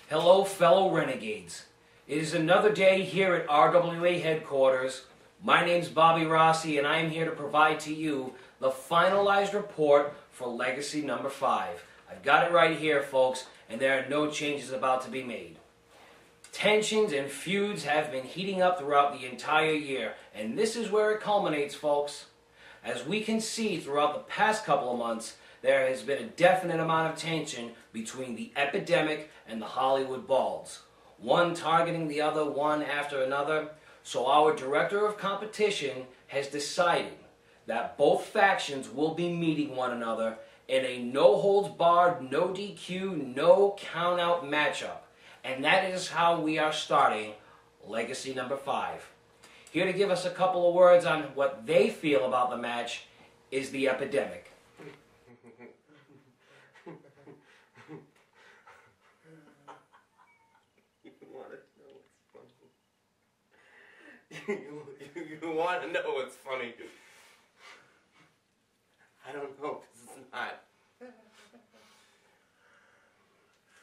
Hello, fellow Renegades. It is another day here at RWA headquarters. My name's Bobby Rossi, and I am here to provide to you the finalized report for Legacy number 5. I've got it right here, folks, and there are no changes about to be made. Tensions and feuds have been heating up throughout the entire year, and this is where it culminates, folks. As we can see throughout the past couple of months, there has been a definite amount of tension between the Epidemic and the Hollywood Balds, one targeting the other one after another. So our director of competition has decided that both factions will be meeting one another in a no-holds-barred, no DQ, no count-out matchup. And that is how we are starting Legacy number 5. Here to give us a couple of words on what they feel about the match is the Epidemic. You want to know what's funny? I don't know, because it's not.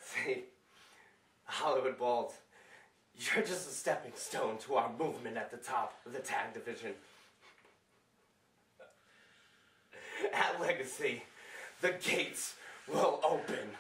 See, Hollywood Balls, you're just a stepping stone to our movement at the top of the tag division. At Legacy, the gates will open.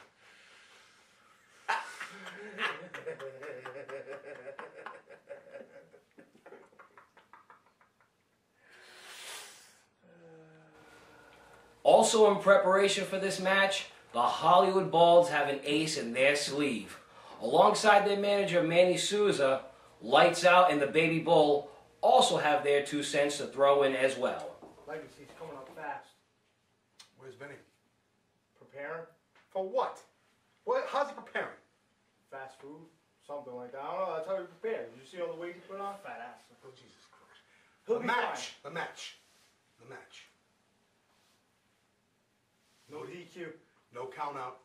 Also in preparation for this match, the Hollywood Balds have an ace in their sleeve. Alongside their manager Manny Souza, Lights Out and the Baby Bull also have their 2 cents to throw in as well. Legacy's coming up fast. Where's Benny? Preparing? For what? How's he preparing? Fast food? Something like that. I don't know, that's how he prepares. Did you see all the weight he put on? Fat ass. Oh, Jesus Christ. He'll be The match. No DQ. No count out.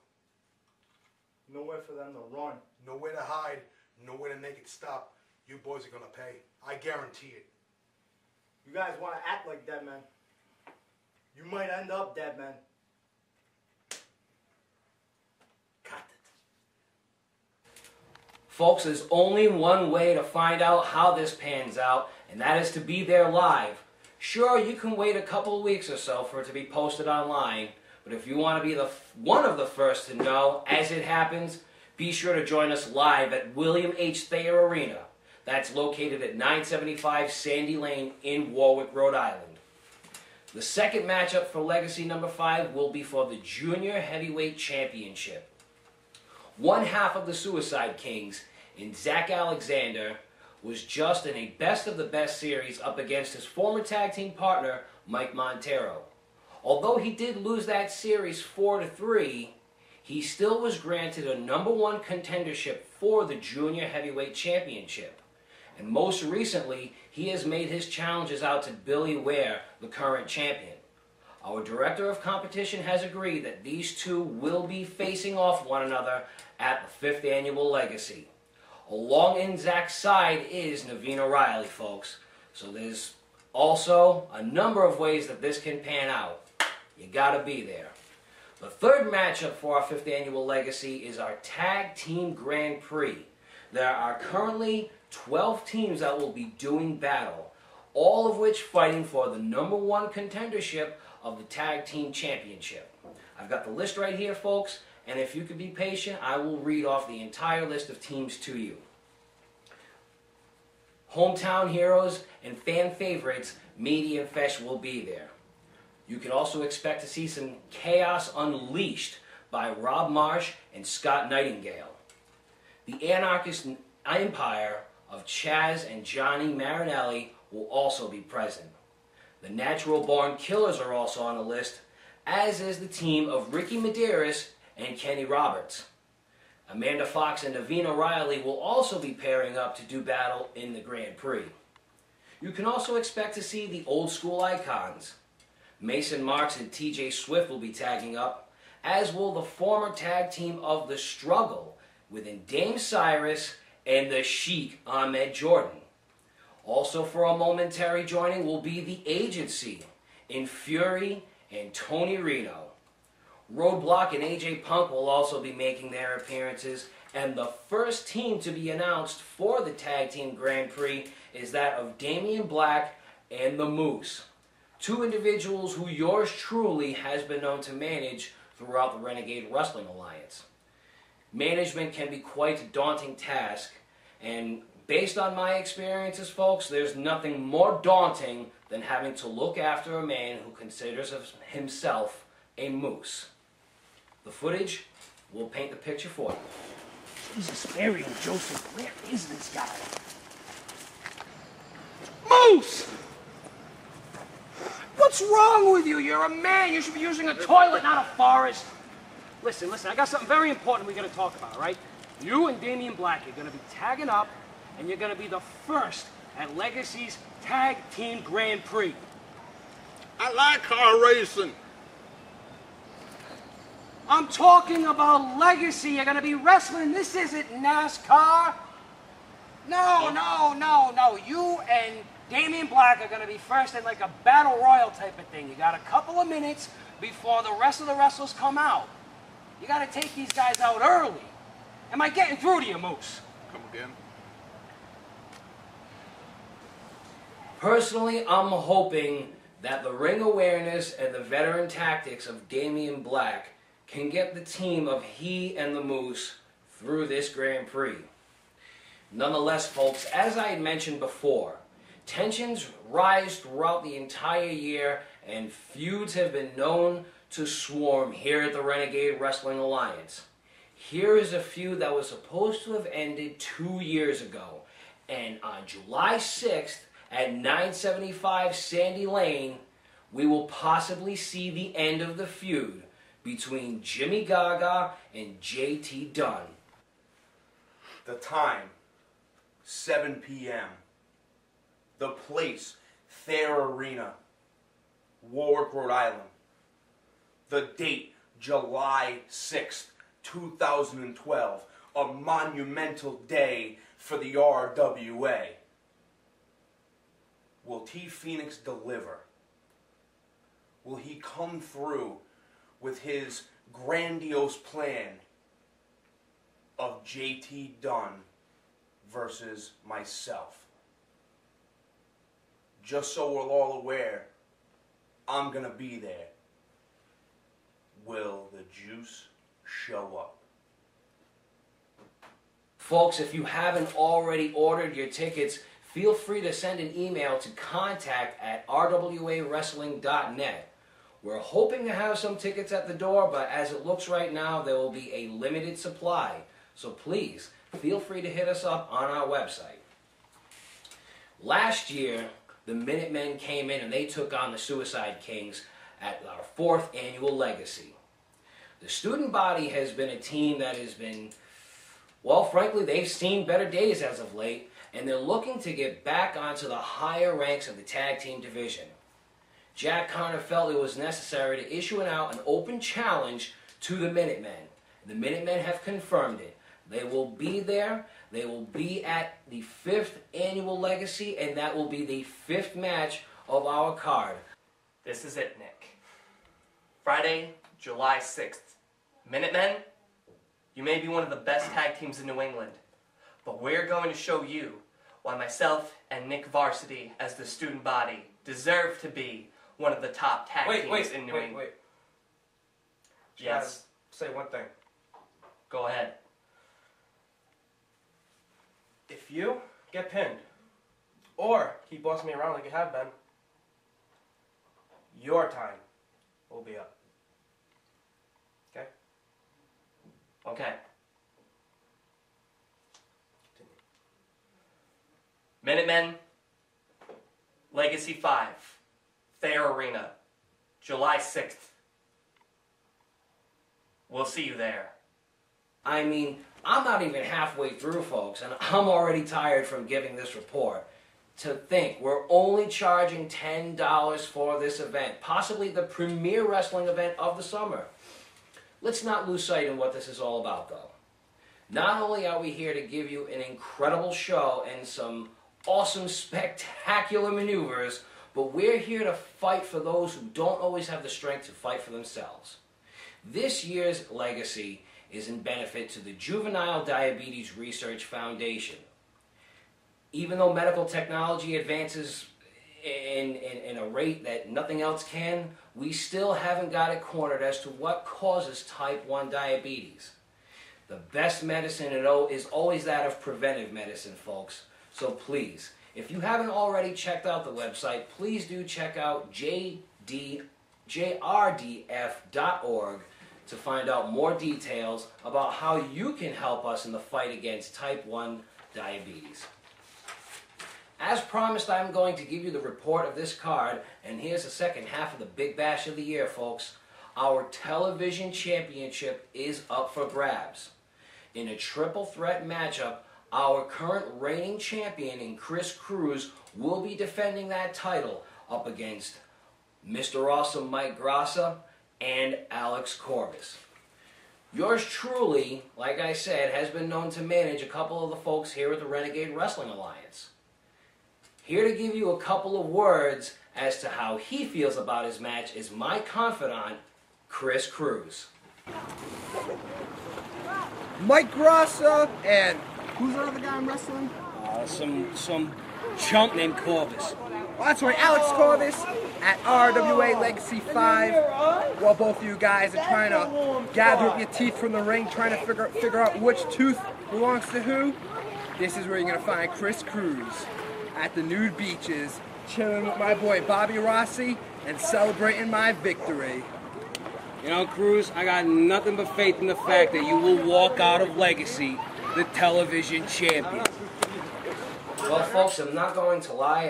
Nowhere for them to run. Nowhere to hide. Nowhere to make it stop. You boys are going to pay. I guarantee it. You guys want to act like dead men. You might end up dead men. Got it. Folks, there's only one way to find out how this pans out, and that is to be there live. Sure, you can wait a couple of weeks or so for it to be posted online, but if you want to be one of the first to know as it happens, be sure to join us live at William H. Thayer Arena. That's located at 975 Sandy Lane in Warwick, Rhode Island. The second matchup for Legacy number 5 will be for the Junior Heavyweight Championship. One half of the Suicide Kings, in Zach Alexander, was just in a best-of-the-best series up against his former tag team partner, Mike Montero. Although he did lose that series 4-3, he still was granted a #1 contendership for the Junior Heavyweight Championship. And most recently, he has made his challenges out to Billy Ware, the current champion. Our director of competition has agreed that these two will be facing off one another at the 5th annual Legacy. Along in Zach's side is Naveen O'Reilly, folks. So there's also a number of ways that this can pan out. You gotta be there. The third matchup for our 5th annual Legacy is our Tag Team Grand Prix. There are currently 12 teams that will be doing battle, all of which fighting for the #1 contendership of the Tag Team Championship. I've got the list right here, folks, and if you could be patient, I will read off the entire list of teams to you. Hometown heroes and fan favorites, Meaty and Fesh, will be there. You can also expect to see some chaos unleashed by Rob Marsh and Scott Nightingale. The Anarchist Empire of Chaz and Johnny Marinelli will also be present. The Natural Born Killers are also on the list, as is the team of Ricky Medeiros and Kenny Roberts. Amanda Fox and Naveen O'Reilly will also be pairing up to do battle in the Grand Prix. You can also expect to see the old school icons. Mason Marks and TJ Swift will be tagging up, as will the former tag team of The Struggle, within Dame Cyrus and the Sheik Ahmed Jordan. Also for a momentary joining will be the Agency in Fury and Tony Reno. Roadblock and AJ Punk will also be making their appearances, and the first team to be announced for the Tag Team Grand Prix is that of Damian Black and the Moose, two individuals who yours truly has been known to manage throughout the Renegade Wrestling Alliance. Management can be quite a daunting task, and based on my experiences, folks, there's nothing more daunting than having to look after a man who considers himself a moose. The footage will paint the picture for you. Jesus, Mary and Joseph, where is this guy? Moose! What's wrong with you? You're a man. You should be using a toilet, not a forest. Listen, I got something very important we got to talk about, all right? You and Damian Black are going to be tagging up, and you're going to be the first at Legacy's Tag Team Grand Prix. I like car racing. I'm talking about Legacy. You're going to be wrestling. This isn't NASCAR. No. You and Damian Black are going to be first in like a battle royal type of thing. You got a couple of minutes before the rest of the wrestlers come out. You got to take these guys out early. Am I getting through to you, Moose? Come again? Personally, I'm hoping that the ring awareness and the veteran tactics of Damian Black can get the team of he and the Moose through this Grand Prix. Nonetheless, folks, as I had mentioned before, tensions rise throughout the entire year and feuds have been known to swarm here at the Renegade Wrestling Alliance. Here is a feud that was supposed to have ended 2 years ago, and on July 6th at 975 Sandy Lane, we will possibly see the end of the feud between Jimmy Gaga and JT Dunn. The time, 7 p.m. The place, Thayer Arena, Warwick, Rhode Island. The date, July 6th, 2012, a monumental day for the RWA. Will T Phoenix deliver? Will he come through with his grandiose plan of JT Dunn versus myself? Just so we're all aware, I'm gonna be there. Will the juice show up? Folks, if you haven't already ordered your tickets, feel free to send an email to contact@rwawrestling.net. We're hoping to have some tickets at the door, but as it looks right now, there will be a limited supply. So please, feel free to hit us up on our website. Last year, the Minutemen came in and they took on the Suicide Kings at our 4th annual Legacy. The student body has been a team that has been, well, frankly, they've seen better days as of late, and they're looking to get back onto the higher ranks of the tag team division. Jack Connor felt it was necessary to issue out an open challenge to the Minutemen. The Minutemen have confirmed it. They will be there. They will be at the 5th annual Legacy, and that will be the 5th match of our card. This is it, Nick. Friday, July 6th. Minutemen, you may be one of the best tag teams in New England, but we're going to show you why myself and Nick Varsity, as the student body, deserve to be one of the top tag teams in New England. Wait. Yes. Say one thing. Go ahead. If you get pinned, or keep bossing me around like you have been, your time will be up. Okay? Okay. Minutemen, Legacy 5, Thayer Arena, July 6th. We'll see you there. I mean, I'm not even halfway through, folks, and I'm already tired from giving this report. To think, we're only charging $10 for this event, possibly the premier wrestling event of the summer. Let's not lose sight of what this is all about, though. Not only are we here to give you an incredible show and some awesome, spectacular maneuvers, but we're here to fight for those who don't always have the strength to fight for themselves. This year's legacy is in benefit to the Juvenile Diabetes Research Foundation. Even though medical technology advances in a rate that nothing else can, we still haven't got it cornered as to what causes type 1 diabetes. The best medicine is always that of preventive medicine, folks. So please, if you haven't already checked out the website, please do check out jrdf.org to find out more details about how you can help us in the fight against type 1 diabetes. As promised, I'm going to give you the report of this card, and here's the second half of the big bash of the year, folks. Our television championship is up for grabs. In a triple threat matchup, our current reigning champion in Cruz will be defending that title up against Mr. Awesome Mike Grassa and Alex Corbis. Yours truly, like I said, has been known to manage a couple of the folks here at the Renegade Wrestling Alliance. Here to give you a couple of words as to how he feels about his match is my confidant, Cruz. Mike Grassa and who's the other guy I'm wrestling? Some chump named Corbis. Oh, that's right, Alex Corbis at RWA Legacy 5. While both of you guys are trying to gather up your teeth from the ring, trying to figure out which tooth belongs to who, this is where you're going to find Cruz at the nude beaches, chilling with my boy Bobby Rossi and celebrating my victory. You know, Cruz, I got nothing but faith in the fact that you will walk out of Legacy the television champion. Well, folks, I'm not going to lie.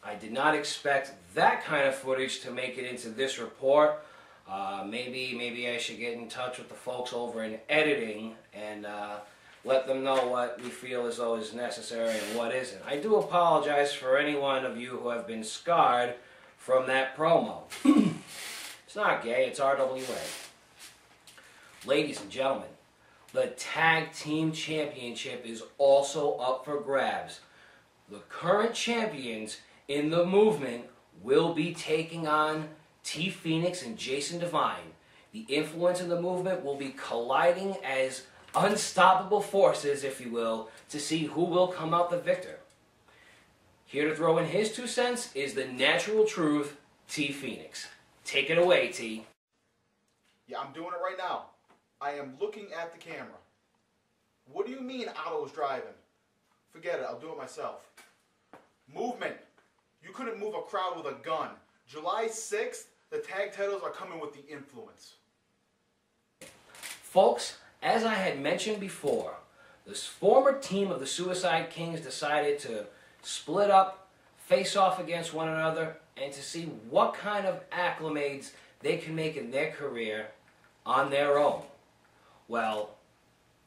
I did not expect that kind of footage to make it into this report. Maybe I should get in touch with the folks over in editing and let them know what we feel as though is necessary and what isn't. I do apologize for any one of you who have been scarred from that promo. It's not gay, it's RWA. Ladies and gentlemen, the Tag Team Championship is also up for grabs. The current champions in the movement will be taking on T. Phoenix and Jason Devine. The influence in the movement will be colliding as unstoppable forces, if you will, to see who will come out the victor. Here to throw in his 2 cents is the natural truth, T. Phoenix. Take it away, T. Yeah, I'm doing it right now. I am looking at the camera. What do you mean Otto's driving? Forget it, I'll do it myself. Movement. You couldn't move a crowd with a gun. July 6th, the tag titles are coming with the influence. Folks, as I had mentioned before, this former team of the Suicide Kings decided to split up, face off against one another, and to see what kind of acclimates they can make in their career on their own. Well,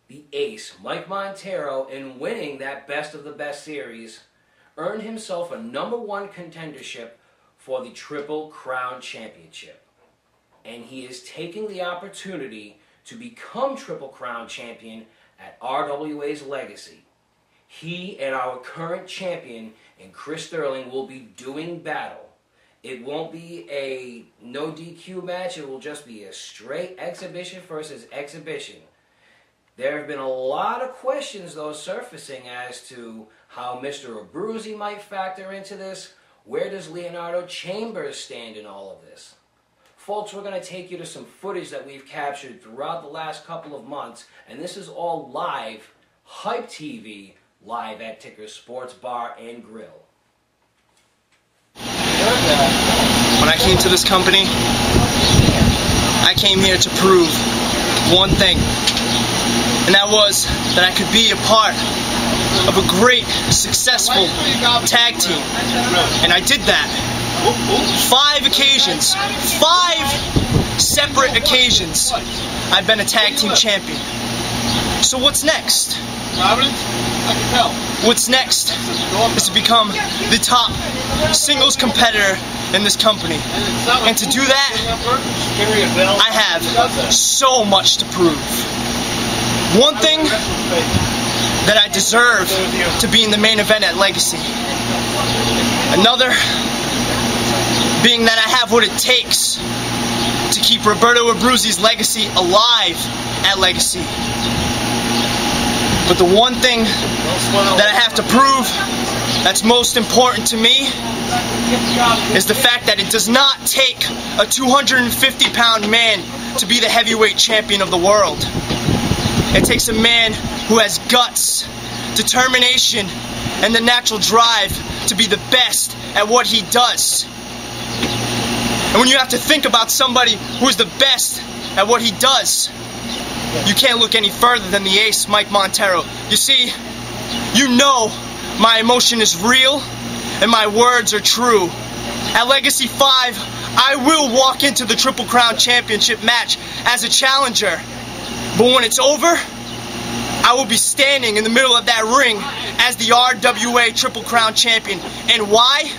the ace, Mike Montero, in winning that Best of the Best series, earned himself a #1 contendership for the Triple Crown Championship. And he is taking the opportunity to become Triple Crown Champion at RWA's Legacy. He and our current champion in Chris Sterling will be doing battle. It won't be a no DQ match, it will just be a straight exhibition versus exhibition. There have been a lot of questions, though, surfacing as to how Mr. Abruzzi might factor into this. Where does Leonardo Chambers stand in all of this? Folks, we're going to take you to some footage that we've captured throughout the last couple of months, and this is all live, Hype TV, live at Ticker Sports Bar and Grill. When I came to this company, I came here to prove one thing, and that was that I could be a part of a great, successful tag team. And I did that. 5 occasions, 5 separate occasions, I've been a tag team champion. So what's next? What's next is to become the top singles competitor in this company. And to do that, I have so much to prove. One thing, that I deserve to be in the main event at Legacy. Another being that I have what it takes to to keep Roberto Abruzzi's legacy alive at Legacy. But the one thing that I have to prove that's most important to me is the fact that it does not take a 250-pound man to be the heavyweight champion of the world. It takes a man who has guts, determination, and the natural drive to be the best at what he does. And when you have to think about somebody who is the best at what he does, you can't look any further than the ace, Mike Montero. You see, you know my emotion is real and my words are true. At Legacy 5, I will walk into the Triple Crown Championship match as a challenger. But when it's over, I will be standing in the middle of that ring as the RWA Triple Crown Champion. And why?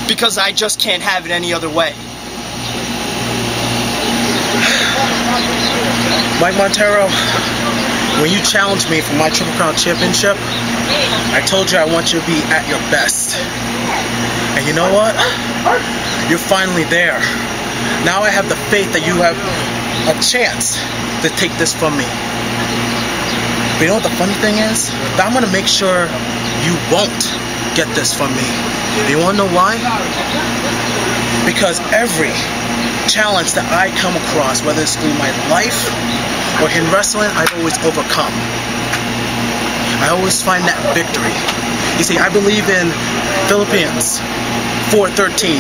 Because I just can't have it any other way. Mike Montero, when you challenged me for my Triple Crown Championship, I told you I want you to be at your best. And you know what? You're finally there. Now I have the faith that you have a chance to take this from me. But you know what the funny thing is? That I'm going to make sure you won't get this from me. You want to know why? Because every challenge that I come across, whether it's through my life or in wrestling, I've always overcome. I always find that victory. You see, I believe in Philippians 4:13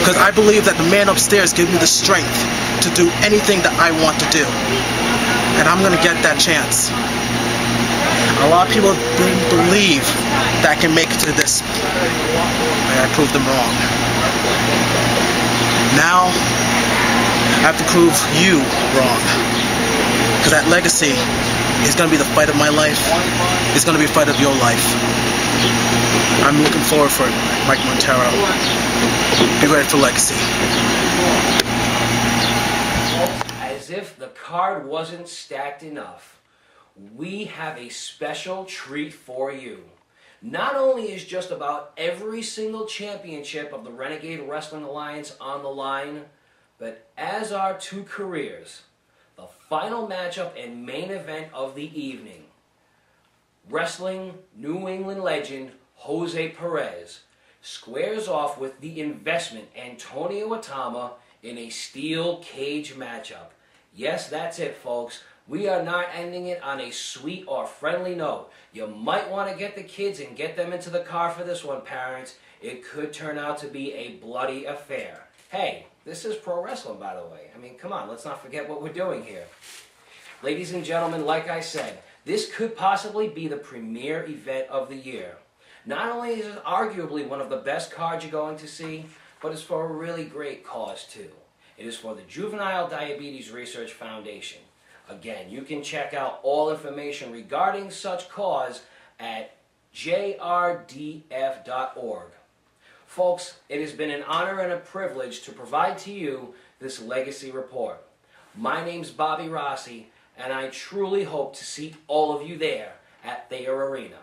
because I believe that the man upstairs gives me the strength to do anything that I want to do. And I'm going to get that chance. A lot of people didn't believe that I can make it to this. And I proved them wrong. Now, I have to prove you wrong. Because that Legacy is going to be the fight of my life. It's going to be a fight of your life. I'm looking forward for it, Mike Montero. Be ready for Legacy. As if the card wasn't stacked enough, we have a special treat for you. Not only is just about every single championship of the Renegade Wrestling Alliance on the line, but as our two careers, the final matchup and main event of the evening, wrestling New England legend Jose Perez squares off with the investment Antonio Utama in a steel cage matchup. Yes, that's it, folks. We are not ending it on a sweet or friendly note. You might want to get the kids and get them into the car for this one, parents. It could turn out to be a bloody affair. Hey, this is pro wrestling, by the way. I mean, come on, let's not forget what we're doing here. Ladies and gentlemen, like I said, this could possibly be the premier event of the year. Not only is it arguably one of the best cards you're going to see, but it's for a really great cause, too. It is for the Juvenile Diabetes Research Foundation. Again, you can check out all information regarding such cause at jrdf.org. Folks, it has been an honor and a privilege to provide to you this Legacy Report. My name's Bobby Rossi, and I truly hope to see all of you there at Thayer Arena.